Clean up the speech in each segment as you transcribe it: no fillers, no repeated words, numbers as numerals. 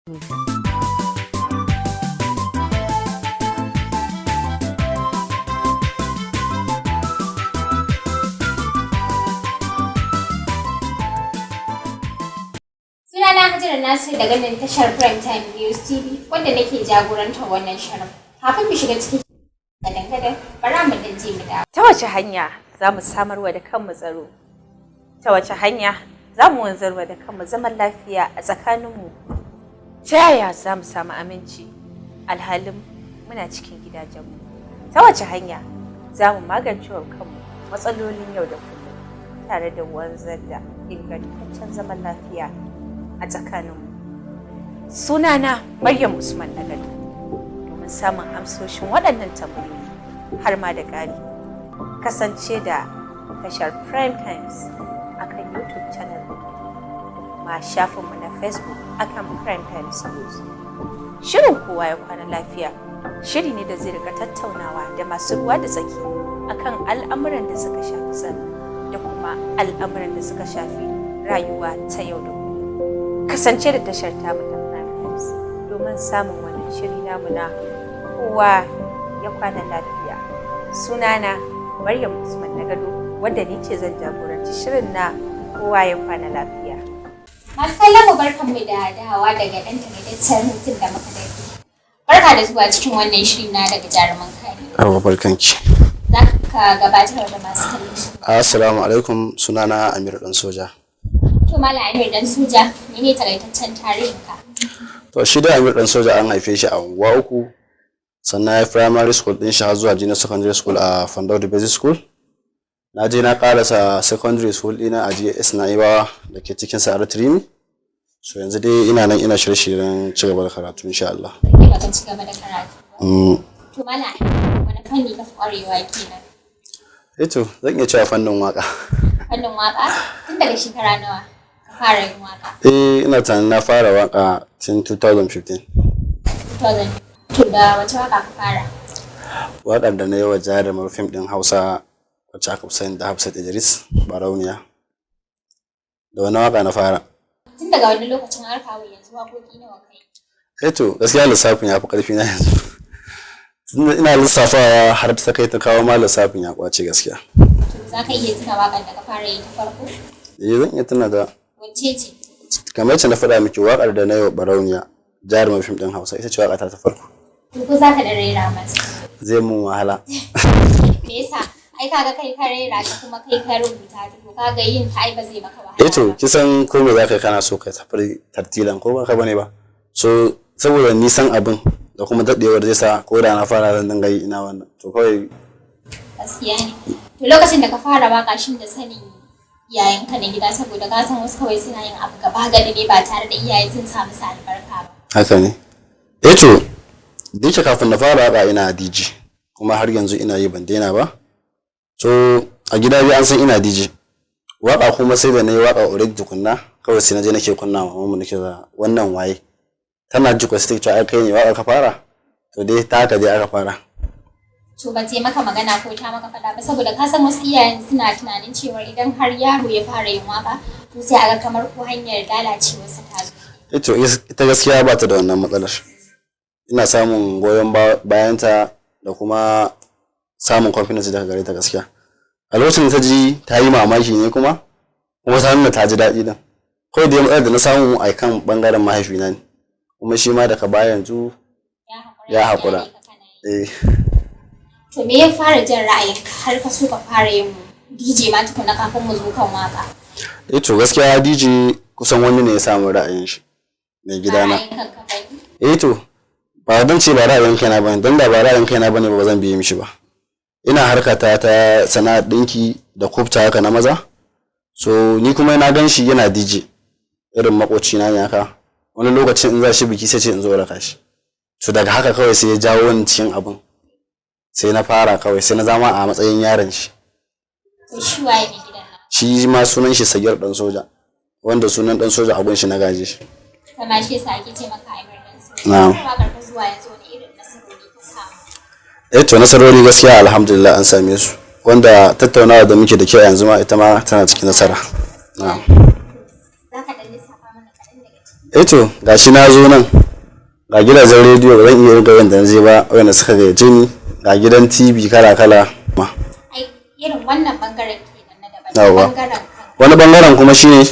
Sunana Hajara Nasir daga nan tashar Prime Time News TV wanda nake jagorantar wannan shirin. Kafin mu shiga cikin gadan-gadan, bara mu dan je mu dawo. Ta wace hanya za mu samarwa da kanmu tsaro? Ta wace hanya za mu wanzarwa da kanmu zaman lafiya a tsakaninmu? Ta yaya za mu samu aminci alhalin muna cikin gidajenmu? Ta wace hanya za mu magance wa kanmu matsalolin yau da kullum tare da wanzar da ingantaccen zaman lafiya a tsakaninmu? Sunana Maryam Usman Nagado. Domin samun amsoshin waɗannan tambayoyi har ma da ƙari, kasance da tashar Prime Times akan YouTube channel ma shafinmu na Facebook akan Prime Times News. Shirin kowa ya kwana lafiya shiri ne da zai rika tattaunawa da masu ruwa da tsaki akan al'amuran da suka shafi tsaro da kuma al'amuran da suka shafi rayuwa ta yau da kullum. Kasance da tashar tamu ta Prime Times domin samun wannan shiri namu na kowa ya kwana lafiya. Sunana Maryam Usman Nagado wadda ni ce zan jagoranci shirin na kowa ya kwana lafiya. Masu kallon mu barkanmu da dawowa daga ɗan takaitaccen hutun da muka dake. Barka da zuwa cikin wannan shiri na daga jaruman kare. Yawa barkanki. Za ka gabatar da masu kallon su. Assalamu alaikum, sunana Amir Dan Soja. To Malam Amir Dan Soja, mene takaitaccen tarihinka? To shi da Amir Dan Soja an haife shi a unguwa uku, sannan ya primary school din shi har zuwa junior secondary school a Fandaudi Basic School. Na je na karasa secondary school ɗina a GS Naibawa da ke cikin Sa'ar Trimi. So yanzu dai ina nan ina shirye-shiryen ci gaba da karatu insha Allah. Ba ka ci gaba da karatu. To Malam Amir, wani fanni ka fi ƙwarewa kenan? To zan iya cewa fannin waka. Fannin waka? Tun daga shekara nawa ka fara yin waka? Ina tunanin na fara waka tun 2015. 2000. To da wace waka ka fara? Waƙar da na yi wa jarumar fim ɗin Hausa wacce aka fi sani da Hafsat Idris Barauniya. Da wani waka na fara. Tun daga wani lokacin har kawo yanzu waƙoƙi nawa kai? To gaskiya lissafin ya fi ƙarfi na yanzu. Ina lissafawa har ta kai ta kawo ma lissafin ya kwace gaskiya. To za ka iya tuna waƙar da ka fara yi ta farko? Zan iya tuna da. Wacce ce? Kamar yadda na faɗa miki waƙar da na yi wa Barauniya jarumin fim ɗin Hausa ita ce waƙa ta farko. To ko za ka da rera masa? Zai mun wahala. Me yasa? Ai kaga kai ka rera ta kuma kai ka rubuta ta to kaga yin ta ai ba zai maka wahala. To kisan ko me za ka yi kana so ka tafi tartilan ko ba ka bane ba. So saboda nisan abin da kuma daɗewar zai sa ko da na fara zan dinga yi ina wannan to kawai. Gaskiya ne. To lokacin da ka fara waka shin da sanin iyayenka na gida saboda ka san wasu kawai suna yin abu gaba gadi ne ba tare da iyaye sun samu sa albarka ba. Haka ne. To dace kafin na fara waka ina DJ kuma har yanzu ina yi ban daina ba. So a gida dai an san ina DJ. Waka kuma sai da na yi waka already tukunna kawai sai na je nake kunna wa mamu nake da wannan waye. Tana ji kwastai cewa ai kai ne waka ka fara. To dai ta haka dai aka fara. To ba ce maka magana ko ta maka fada ba saboda ka san wasu iyayen suna tunanin cewa idan har yaro ya fara yin waka to sai a ga kamar ko hanyar lalacewarsa ta zo. To ita gaskiya ba ta da wannan matsalar. Ina samun goyon bayanta da kuma samun confidence daga gare ta gaskiya. A lokacin da ta ji ta yi mamaki ne kuma ta nuna ta ji daɗi din. Kawai da matsalar da na samu a kan bangaren mahaifina ne. Kuma shi ma daga baya yanzu ya haƙura. To me ya fara jin ra'ayinka har ka so ka fara yin DJ ma tukuna kafin mu zo kan waka? To gaskiya DJ kusan wani ne ya samu ra'ayin shi mai gidana. To ba dan ce ba ra'ayin kaina bane dan da ba ra'ayin kaina bane ba zan biye mishi ba. Ina harkata ta sana'ar dinki da kubta haka na maza. So ni kuma na gan shi yana DJ irin makoci na ne haka. Wani lokacin in za shi biki sai ce in zo raka shi. To daga haka kawai sai ya jawo ni cikin abin. Sai na fara kawai sai na zama a matsayin yaron shi. To shi waye mai gidan nan? Shi ma sunan shi Sagir Dan Soja. Wanda sunan Dan Soja abun shi na gaje shi. Kamar shi yasa ake ce maka Amir Dan Soja. Na'am. Ka zuwa yanzu ne irin nasarori ka samu? To nasarori gaskiya alhamdulillah an same su. Wanda tattaunawa da muke da ke yanzu ma ita ma tana cikin nasara. Na'am. Za ka dan lissafa mana kaɗan daga ciki? to gashi na zo nan ga gidajen rediyo ba zan iya yin gaban da na je ba wanda suka gayyace ni ga gidan TV kala ma irin wannan bangaren kenan na daban bangaren wani bangaren kuma shine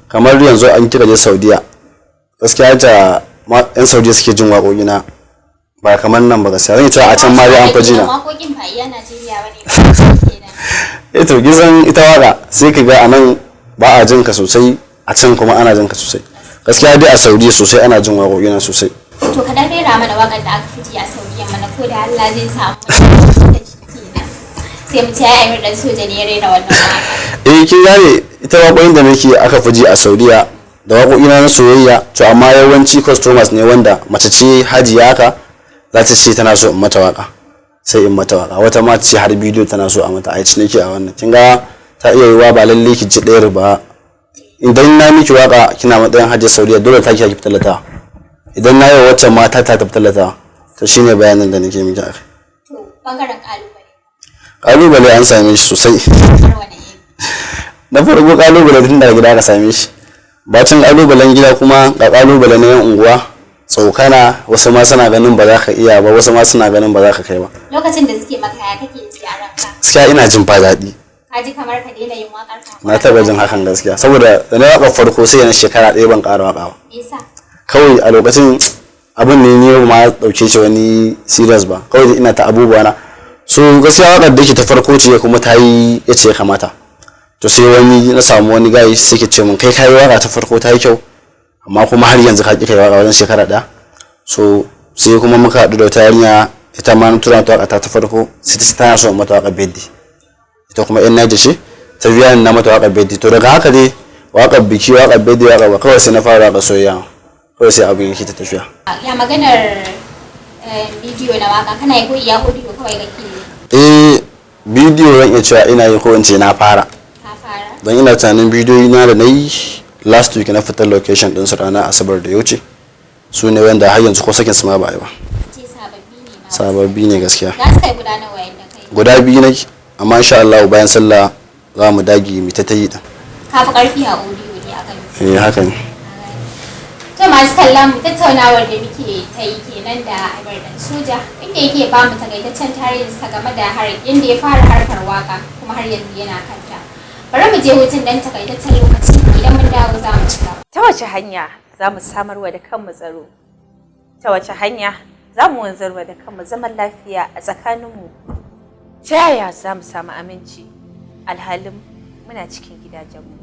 kamar yanzu an kira je Saudiya gaskiya ta yan Saudiya suke jin waƙoƙina ba kamar nan ba gaskiya zan ce a can ma dai an faji na waƙoƙin ba iya Najeriya bane to gizan ita waka sai ka ga anan ba a jin ka sosai a can kuma ana jin ka sosai gaskiya dai a Saudiya sosai ana jin waƙoƙina sosai to ka dan rera mana waƙar da aka fiji a Saudiya mana ko da Allah zai samu sai mu ce ai Amir dan soja ne ya rera wannan waƙa kin gane ita waƙoƙin da nake aka fiji a Saudiya da waƙoƙina na soyayya to amma yawanci customers ne wanda mace ce hajiya haka za ta ce tana so in mata waƙa sai in mata waƙa wata ma ce har bidiyo tana so a mata ai nake a wannan kin ga ta iya yiwa ba lalle ki ji ɗayar ba idan na miki waƙa kina matsayin hajiya Saudiya dole ta ki fitalata idan na yi wacce mata ta fitalata to shine bayanin da nake miki akai to bangaren kalubale an same shi sosai na farko kalubale tun daga gida ka same shi bacin kalubalen gida kuma ga kalubale na yan unguwa tsokana wasu ma suna ganin ba za ka iya ba wasu ma suna ganin ba za ka kai ba lokacin da suke maka ya kake ji a ranka gaskiya ina jin fa daɗi ka ji kamar ka daina yin waƙar ka na taɓa jin hakan gaskiya saboda da na waƙar farko sai na shekara ɗaya ban ƙara waƙa ba kawai a lokacin abin ne ni ma ɗauke shi wani serious ba kawai ina ta abubuwa na so gaskiya waƙar da ke ta farko ce kuma ta yi yace ya kamata to sai wani na samu wani gayi sai ke ce mun kai waƙa ta farko ta yi kyau amma kuma har yanzu ka ƙi kai waƙa wajen shekara ɗaya so sai kuma muka haɗu da wata yarinya ita ma na tura ta waƙa ta farko sai ta tana so mata waƙar beddi ita kuma yan naji ce ta biya ni na mata waƙar beddi to daga haka dai waƙar biki waƙar beddi waƙar ba kawai sai na fara waƙar soyayya kawai sai abin yake ta tafiya ya maganar bidiyo na waƙa kana yi ko iya audio kawai kake bidiyo zan iya cewa ina yi ko in ce na fara don ina tunanin bidiyoyi na da na yi last week na fitar location din su ranar asabar da yauce su ne wanda har yanzu ko sakin su ma ba yi ba sababbi ne gaskiya guda biyu ne amma insha Allah bayan sallah za mu dagi mu ta yi din ka fi karfi a audio ne akan haka ne to masu kallon mu tattaunawar da muke ta yi kenan da Amir dan soja inda yake ba mu takaitaccen tarihinsa game da yadda ya fara harkar waka kuma har yanzu yana kanta bari mu je hutun dan takaitaccen lokaci idan mun dawo za mu ci gaba ta wace hanya za mu samarwa da kanmu tsaro ta wace hanya za mu wanzarwa da kanmu zaman lafiya a tsakaninmu ta yaya za mu samu aminci alhalin muna cikin gidajenmu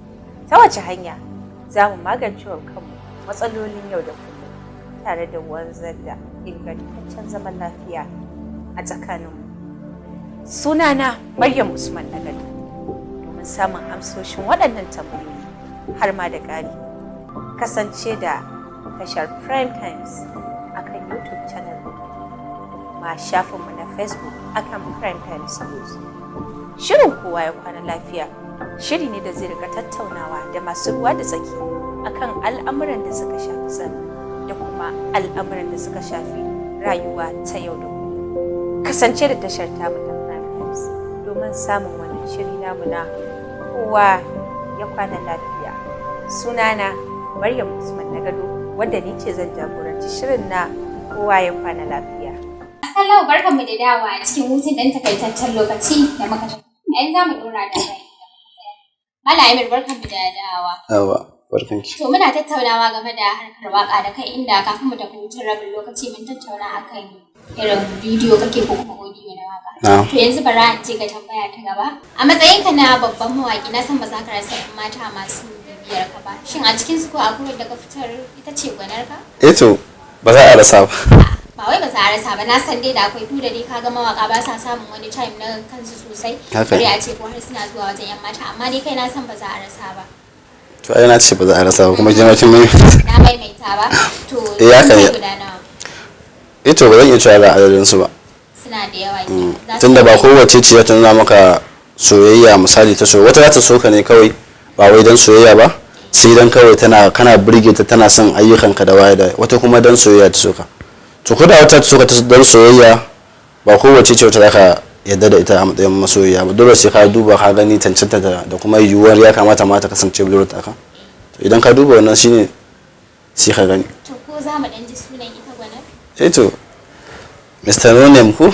ta wace hanya za mu magance wa kanmu matsalolin yau da kullum tare da wanzar da ingantaccen zaman lafiya a tsakaninmu sunana Maryam Usman Nagado domin samun amsoshin waɗannan tambayoyi har ma da ƙari kasance da tashar Prime Times akan YouTube channel ma shafinmu na Facebook akan Prime Times News. Shirin kowa ya kwana lafiya shiri ne da zai rika tattaunawa da masu ruwa da tsaki akan al'amuran da suka shafi tsaro da kuma al'amuran da suka shafi rayuwa ta yau da kullum. Kasance da tashar tamu ta Prime Times domin samun wannan shiri namu na kowa ya kwana lafiya. Sunana Maryam Usman Nagado wadda ni ce zan jagoranci shirin na kowa ya kwana lafiya. Hello, barkanmu da dawa a cikin hutun dan takaitaccen lokaci da muka tafi. Yanzu za mu dora da bai. Malam Amir barkanmu da dawa. Yawa, barkanki. To muna tattaunawa game da harkar waka da kai inda kafin mu tafi hutun rabin lokaci mun tattauna akan irin bidiyo kake ko kuma audio na waka. To yanzu bara in ce ga tambaya ta gaba. A matsayinka na babban mawaki na san ba za ka rasa mata masu bibiyar ka ba. Shin a cikin su ko akwai wanda ka fitar ita ce gwanar ka? To ba za a rasa ba. Ba wai ba za a rasa ba na san dai da akwai da dai kaga mawaka ba sa samun wani time na kansu sosai. Bari a ce ko har suna zuwa wajen yan mata amma dai kai na san ba za a rasa ba. To ai na ce ba za a rasa ba kuma ke makin mai. Na maimaita ba. To haka ne. To ba zan iya cewa ga adadin su ba. Suna da yawa ne. Tunda ba kowace ce ta nuna maka soyayya misali ta so wata za ta so ka ne kawai ba wai dan soyayya ba sai dan kawai kana burge ta tana son ayyukanka da waye da wata kuma dan soyayya ta so ka. To ko da wata ta so ka dan soyayya ba kowace ce wata zaka yadda da ita a matsayin masoyiya ba dole sai ka duba ka gani tantance da kuma yiwuwar ya kamata mata kasance budurwar ta ka. To idan ka duba wannan shine sai ka gani. To ko za mu dan ji sunan ita gwanar? To Mr. No Name ko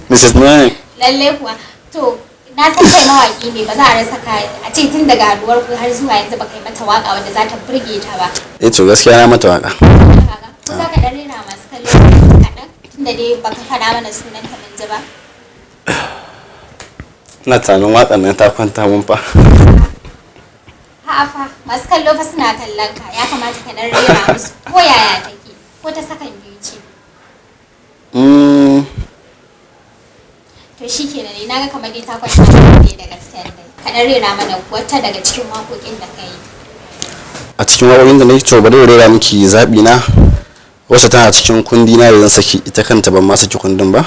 Mrs. No Name. Lalle kuwa to na san kai mawaki ne ba za a rasa ka a ce tun daga haduwar ku har zuwa yanzu ba kai mata waka wanda za ta burge ta ba. To gaskiya na mata waka. Ko za ka dan rera masu kallo kaɗan tunda dai baka faɗa mana sunan ta mun ji ba. Ina tunanin waƙar nan ta kwanta mun fa. A'a fa masu kallo fa suna kallon ka ya kamata ka dan rera musu ko yaya take ko ta sakan biyu ce. To shi kenan ne naga kamar dai ta kwanta ne da gaskiya dai. Ka dan rera mana wata daga cikin waƙoƙin da ka yi. A cikin waƙoƙin da nake to bari rera miki zaɓi na wacce tana cikin kundi na da zan saki ita kanta ban ma saki kundin ba.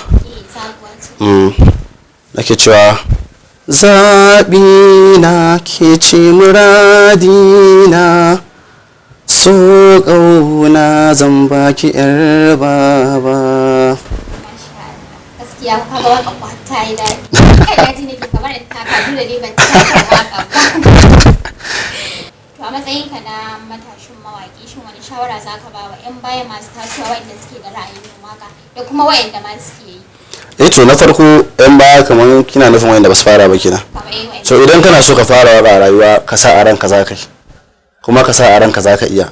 Nake cewa zaɓi na ke ce muradina so ƙauna zan baki yar baba. Gaskiya ka ga waka kwata yi daɗi. Kai ya ji nake kamar in taka dole ne ban taka waka ba. To a matsayinka na matashin mawaƙi shin wani shawara za ka ba wa 'yan baya masu tasowa waɗanda suke da ra'ayin waka da kuma waɗanda ma suke yi? To na farko yan baya kamar kina nufin wanda ba su fara ba kina. So idan kana so ka fara waka a rayuwa ka sa a ranka za ka yi kuma ka sa a ranka za ka iya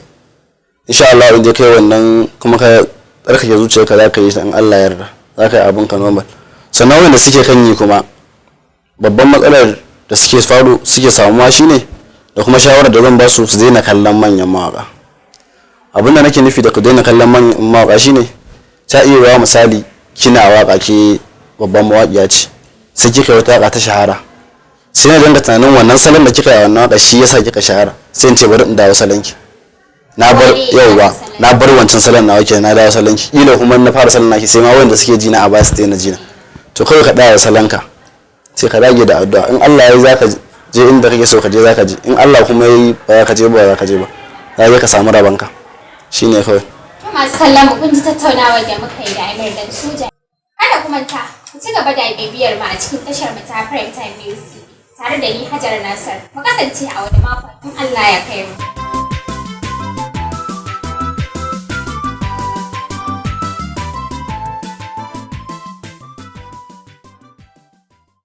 insha Allah in je kai wannan kuma ka tsarkake zuciyarka za ka yi in Allah yarda za ka yi abin ka normal. Sannan wanda suke kan yi kuma babban matsalar da suke samuwa shine da kuma shawarar da zan ba su daina kallon manyan mawaka. Abin da nake nufi da ku daina kallon manyan mawaka shine ta iya yawa misali kina waka ke babban mawaƙiya ce sai kika yi wata waka ta shahara sai na dinga tunanin wannan salon da kika yi wannan waka shi yasa kika shahara sai in ce bari in dawo salon ki na bar wancan salon nawa ke na dawo salon ki kila kuma na fara salon naki sai ma wanda suke jina a baya su daina jina to kawai ka dawo salon ka sai ka dage da addu'a in Allah ya yi zaka je inda kake so ka je zaka je in Allah kuma ya yi ba za ka je ba za ka samu rabanka shine kawai. Masu kallon mu kun ji tattaunawar da muka yi da Amir dan Soja. Kada ku manta ku ci gaba da bibiyar mu a cikin tashar mu ta Prime Time News tare da ni Hajar Nasir. Mu kasance a wani makon in Allah ya kai mu.